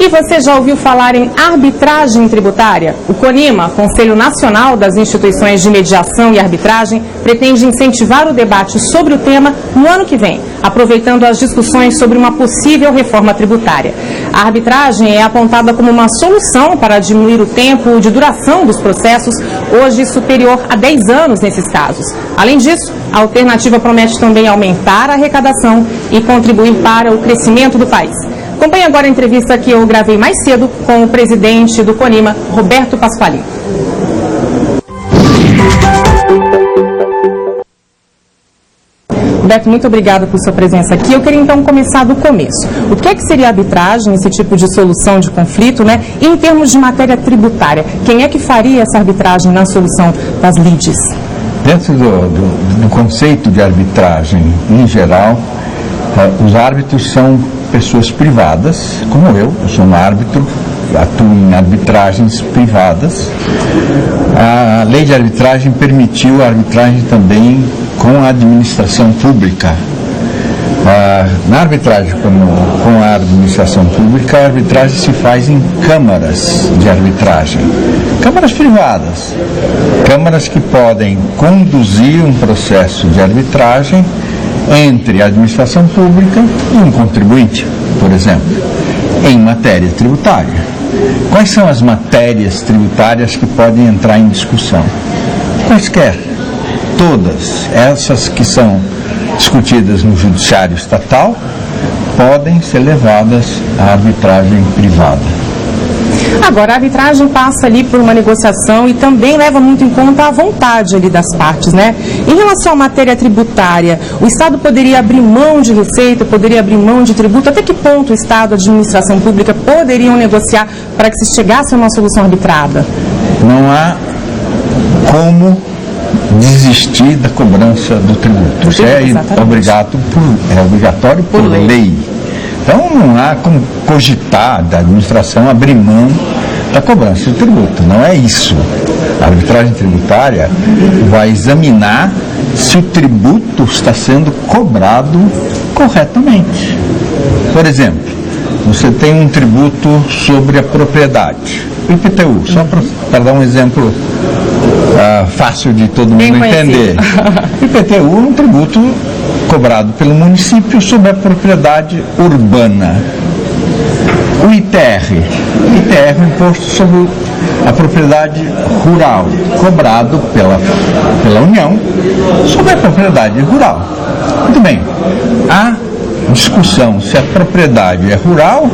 E você já ouviu falar em arbitragem tributária? O CONIMA, Conselho Nacional das Instituições de Mediação e Arbitragem, pretende incentivar o debate sobre o tema no ano que vem, aproveitando as discussões sobre uma possível reforma tributária. A arbitragem é apontada como uma solução para diminuir o tempo de duração dos processos, hoje superior a 10 anos nesses casos. Além disso, a alternativa promete também aumentar a arrecadação e contribuir para o crescimento do país. Acompanhe agora a entrevista que eu gravei mais cedo com o presidente do CONIMA, Roberto Pasqualini. Roberto, muito obrigada por sua presença aqui. Eu queria então começar do começo. O que é que seria arbitragem, esse tipo de solução de conflito, né? E em termos de matéria tributária, quem é que faria essa arbitragem na solução das lides? Dentro do conceito de arbitragem em geral, os árbitros são pessoas privadas, como eu sou um árbitro, atuo em arbitragens privadas. A lei de arbitragem permitiu a arbitragem também com a administração pública. Na arbitragem com a administração pública, a arbitragem se faz em câmaras de arbitragem, câmaras privadas, câmaras que podem conduzir um processo de arbitragem entre a administração pública e um contribuinte, por exemplo, em matéria tributária. Quais são as matérias tributárias que podem entrar em discussão? Quaisquer, todas essas que são discutidas no judiciário estatal podem ser levadas à arbitragem privada. Agora, a arbitragem passa ali por uma negociação e também leva muito em conta a vontade ali das partes, né? Em relação à matéria tributária, o Estado poderia abrir mão de receita, poderia abrir mão de tributo? Até que ponto o Estado e a administração pública poderiam negociar para que se chegasse a uma solução arbitrada? Não há como desistir da cobrança do tributo. Isso é obrigatório por lei. Então não há como cogitar da administração abrir mão da cobrança do tributo. Não é isso. A arbitragem tributária vai examinar se o tributo está sendo cobrado corretamente. Por exemplo, você tem um tributo sobre a propriedade, o IPTU, só para dar um exemplo fácil de todo mundo entender. O IPTU é um tributo cobrado pelo município sobre a propriedade urbana. O ITR é um imposto sobre a propriedade rural, cobrado pela União sobre a propriedade rural. Muito bem, há discussão se a propriedade é rural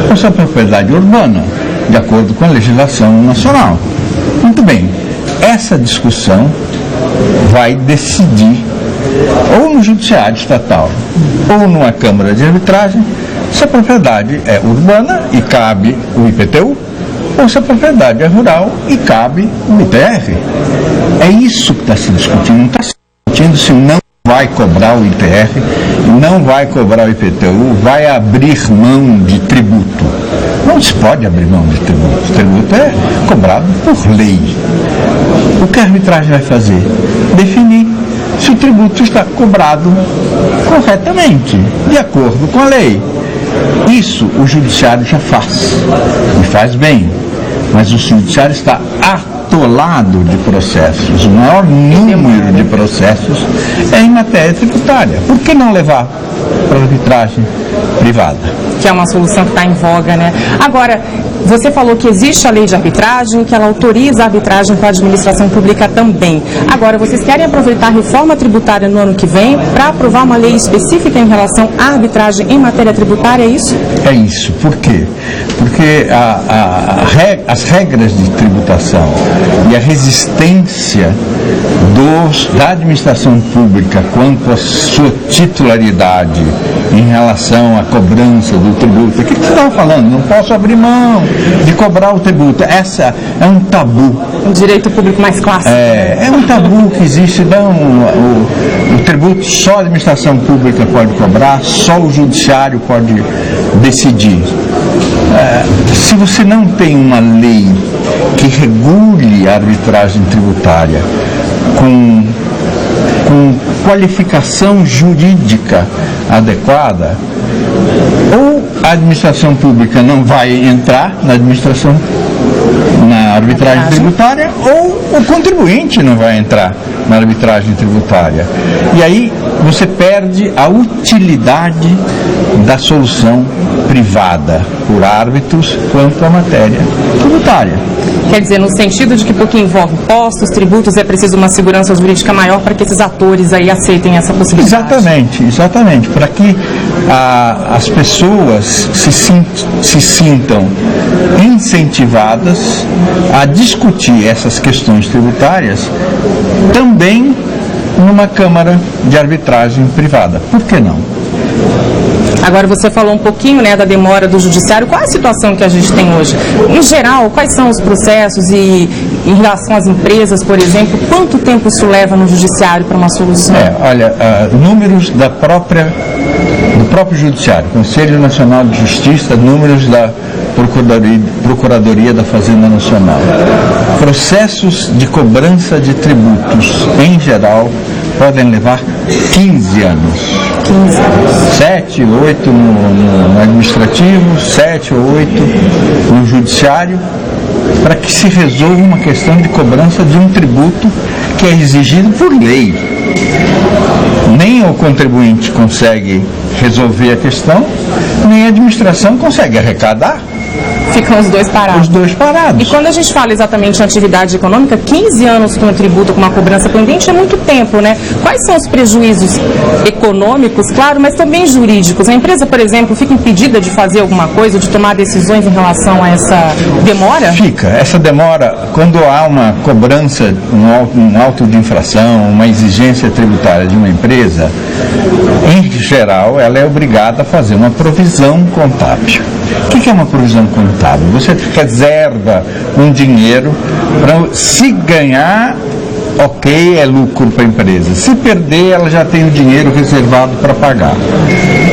ou se a propriedade é urbana, de acordo com a legislação nacional. Muito bem, essa discussão vai decidir ou no judiciário estatal ou numa câmara de arbitragem se a propriedade é urbana e cabe o IPTU ou se a propriedade é rural e cabe o ITR. É isso que está se discutindo. Não está se discutindo se não vai cobrar o ITR, não vai cobrar o IPTU, vai abrir mão de tributo. Não se pode abrir mão de tributo. O tributo é cobrado por lei. O que a arbitragem vai fazer? Definir se o tributo está cobrado corretamente, de acordo com a lei. Isso o judiciário já faz, e faz bem, mas o judiciário está atolado de processos. O maior número de processos é em matéria tributária. Por que não levar para a arbitragem privada? Que é uma solução que está em voga, né? Agora, você falou que existe a lei de arbitragem, que ela autoriza a arbitragem para a administração pública também. Agora, vocês querem aproveitar a reforma tributária no ano que vem para aprovar uma lei específica em relação à arbitragem em matéria tributária, é isso? É isso. Por quê? Porque as regras de tributação e a resistência da administração pública quanto à sua titularidade em relação à cobrança do tributo. Aqui que você estava falando, não posso abrir mão de cobrar o tributo. Essa é um tabu. O direito público mais clássico. É um tabu que existe. Não, o tributo só a administração pública pode cobrar, só o judiciário pode decidir. Se você não tem uma lei que regule a arbitragem tributária com qualificação jurídica adequada, ou a administração pública não vai entrar na arbitragem tributária, ou o contribuinte não vai entrar na arbitragem tributária. E aí você perde a utilidade da solução privada por árbitros quanto à matéria tributária. Quer dizer, no sentido de que porque envolve impostos, tributos, é preciso uma segurança jurídica maior para que esses atores aí aceitem essa possibilidade. Exatamente. Para que as pessoas se sintam incentivadas a discutir essas questões tributárias também numa Câmara de Arbitragem Privada. Por que não? Agora, você falou um pouquinho, né, da demora do judiciário. Qual é a situação que a gente tem hoje? Em geral, quais são os processos e, em relação às empresas, por exemplo, quanto tempo isso leva no judiciário para uma solução? Números do próprio judiciário, Conselho Nacional de Justiça, números da Procuradoria da Fazenda Nacional. Processos de cobrança de tributos, em geral, podem levar 15 anos. 7, 8 no administrativo, 7 ou 8 no judiciário, para que se resolva uma questão de cobrança de um tributo que é exigido por lei. Nem o contribuinte consegue resolver a questão, nem a administração consegue arrecadar. Ficam os dois parados. Os dois parados. E quando a gente fala exatamente em atividade econômica, 15 anos com o tributo, com uma cobrança pendente, é muito tempo, né? Quais são os prejuízos econômicos, claro, mas também jurídicos? A empresa, por exemplo, fica impedida de fazer alguma coisa, de tomar decisões em relação a essa demora? Fica. Essa demora, quando há uma cobrança, um auto de infração, uma exigência tributária de uma empresa, em geral, ela é obrigada a fazer uma provisão contábil. O que é uma provisão contábil? Você reserva um dinheiro para, se ganhar, ok, é lucro para a empresa. Se perder, ela já tem o dinheiro reservado para pagar.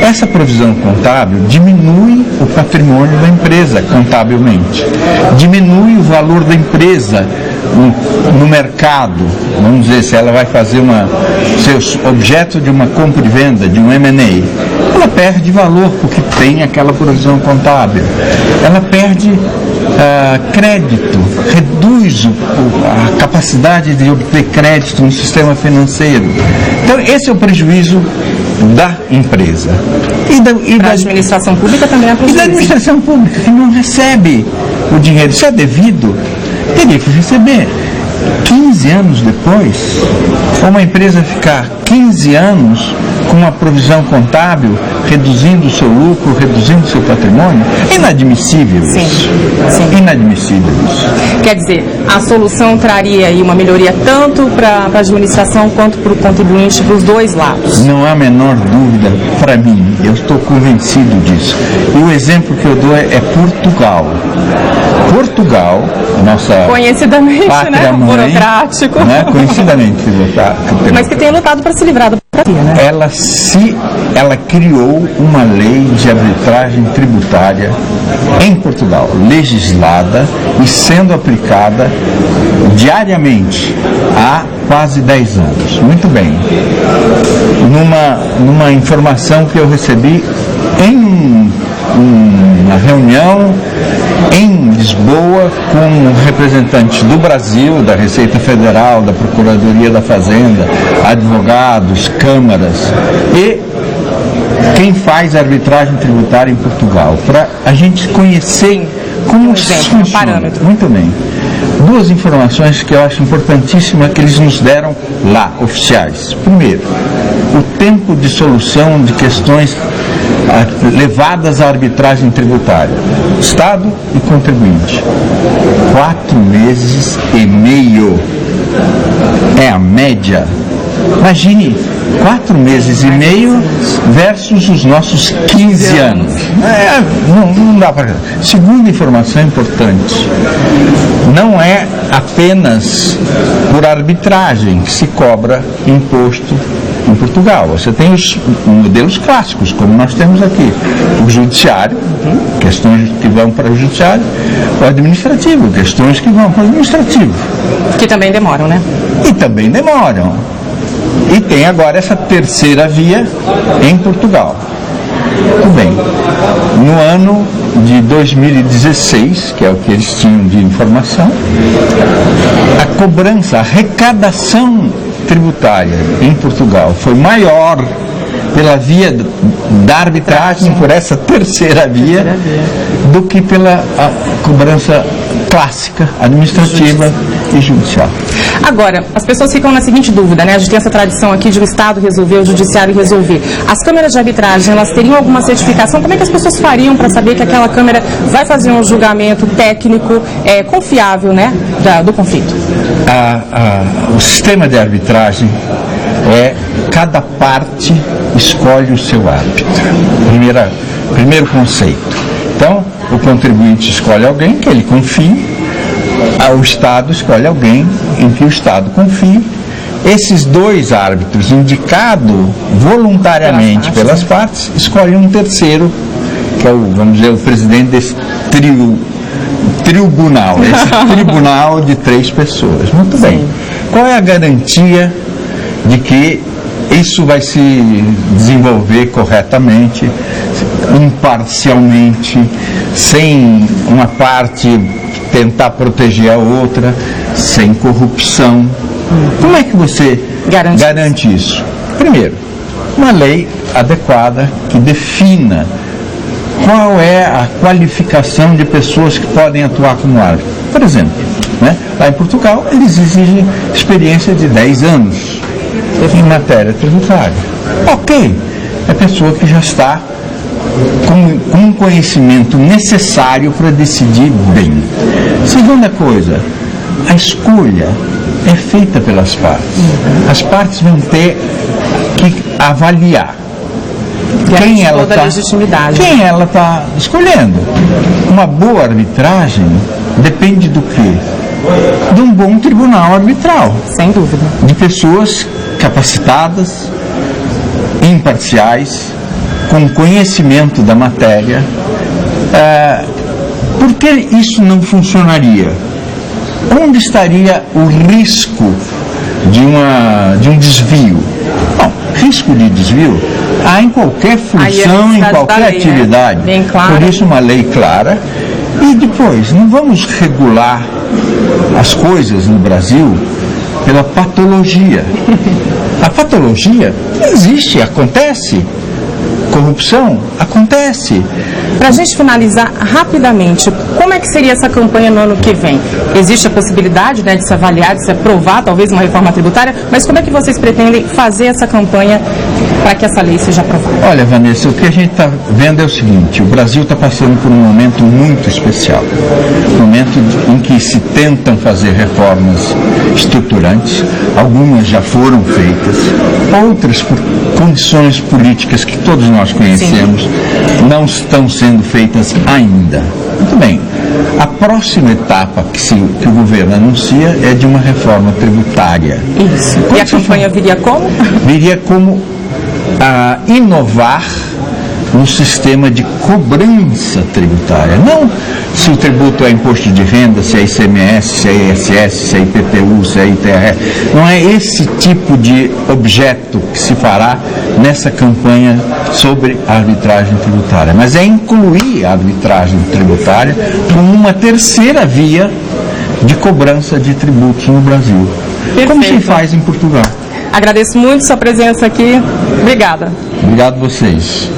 Essa provisão contábil diminui o patrimônio da empresa contabilmente, diminui o valor da empresa no mercado. Vamos dizer, se ela vai fazer ser objeto de uma compra e venda, de um M&A, ela perde valor porque tem aquela provisão contábil. Ela perde crédito, reduz a capacidade de obter crédito no sistema financeiro. Então, esse é o prejuízo da empresa. E da administração pública também é prejuízo. E da administração pública, que não recebe o dinheiro. Isso é devido, teria que receber. 15 anos depois, uma empresa ficar 15 anos com uma provisão contábil, reduzindo o seu lucro, reduzindo o seu patrimônio, é inadmissível isso. Sim. Inadmissível isso. Quer dizer, a solução traria aí uma melhoria tanto para a administração quanto para o contribuinte, para os dois lados. Não há a menor dúvida para mim, eu estou convencido disso. E o exemplo que eu dou é Portugal. Portugal, nossa conhecidamente, pátria mãe, burocrático, né? Conhecidamente burocrático, mas que tem lutado para se livrar da burocracia, né? Ela criou uma lei de arbitragem tributária em Portugal, legislada e sendo aplicada diariamente há quase 10 anos. Muito bem. Numa informação que eu recebi em uma reunião em Lisboa com representantes do Brasil, da Receita Federal, da Procuradoria da Fazenda, advogados, câmaras e quem faz arbitragem tributária em Portugal, para a gente conhecer como funciona. Parâmetro. Muito bem. Duas informações que eu acho importantíssimas que eles nos deram lá, oficiais. Primeiro, o tempo de solução de questões levadas à arbitragem tributária, Estado e contribuinte. 4 meses e meio é a média. Imagine 4 meses e meio versus os nossos 15 anos. Não dá para. Segunda informação importante: não é apenas por arbitragem que se cobra imposto em Portugal. Você tem os modelos clássicos, como nós temos aqui: o judiciário, questões que vão para o judiciário, o administrativo, questões que vão para o administrativo. Que também demoram, né? E também demoram. E tem agora essa terceira via em Portugal. Tudo bem. No ano de 2016, que é o que eles tinham de informação, a cobrança, a arrecadação tributária em Portugal foi maior pela via da arbitragem, por essa terceira via, do que pela cobrança clássica, administrativa e judicial. Agora, as pessoas ficam na seguinte dúvida, né? A gente tem essa tradição aqui de o Estado resolver, o Judiciário resolver. As câmeras de arbitragem, elas teriam alguma certificação? Como é que as pessoas fariam para saber que aquela câmera vai fazer um julgamento técnico confiável, né, do conflito? O sistema de arbitragem cada parte escolhe o seu árbitro. Primeiro conceito. Então, o contribuinte escolhe alguém que ele confie, o Estado escolhe alguém em que o Estado confie. Esses dois árbitros, indicados voluntariamente pelas partes, escolhem um terceiro, que é vamos dizer, o presidente desse tribunal, esse tribunal de 3 pessoas. Muito bem. Qual é a garantia de que isso vai se desenvolver corretamente, imparcialmente, sem uma parte tentar proteger a outra, sem corrupção? Como é que você garante isso? Primeiro, uma lei adequada que defina qual é a qualificação de pessoas que podem atuar como árbitro. Por exemplo, né, lá em Portugal, eles exigem experiência de 10 anos em matéria tributária. Ok, é pessoa que já está com um conhecimento necessário para decidir bem. Segunda coisa, a escolha é feita pelas partes. As partes vão ter que avaliar quem ela está escolhendo. Uma boa arbitragem depende do quê? De um bom tribunal arbitral. Sem dúvida. De pessoas capacitadas, imparciais, com conhecimento da matéria. Por que isso não funcionaria? Onde estaria o risco de um desvio? Bom, risco de desvio há em qualquer função, em qualquer atividade. Né? Bem claro. Por isso, uma lei clara. E depois, não vamos regular as coisas no Brasil pela patologia. A patologia existe, acontece. Corrupção acontece. Para a gente finalizar rapidamente, como é que seria essa campanha no ano que vem? Existe a possibilidade, né, de se avaliar, de se aprovar talvez uma reforma tributária, mas como é que vocês pretendem fazer essa campanha para que essa lei seja aprovada? Olha, Vanessa, o que a gente está vendo é o seguinte: o Brasil está passando por um momento muito especial, um momento em que se tentam fazer reformas estruturantes, algumas já foram feitas, outras por condições políticas que todos nós conhecemos, não estão sendo feitas ainda. Muito bem. A próxima etapa que o governo anuncia é de uma reforma tributária. Isso. E a campanha viria como? Viria como inovar no sistema de cobrança tributária. Não se o tributo é imposto de renda, se é ICMS, se é ISS, se é IPTU, se é ITR. Não é esse tipo de objeto que se fará nessa campanha sobre a arbitragem tributária, mas é incluir a arbitragem tributária como uma terceira via de cobrança de tributos no Brasil. Perfeito. Como se faz em Portugal. Agradeço muito sua presença aqui. Obrigada. Obrigado a vocês.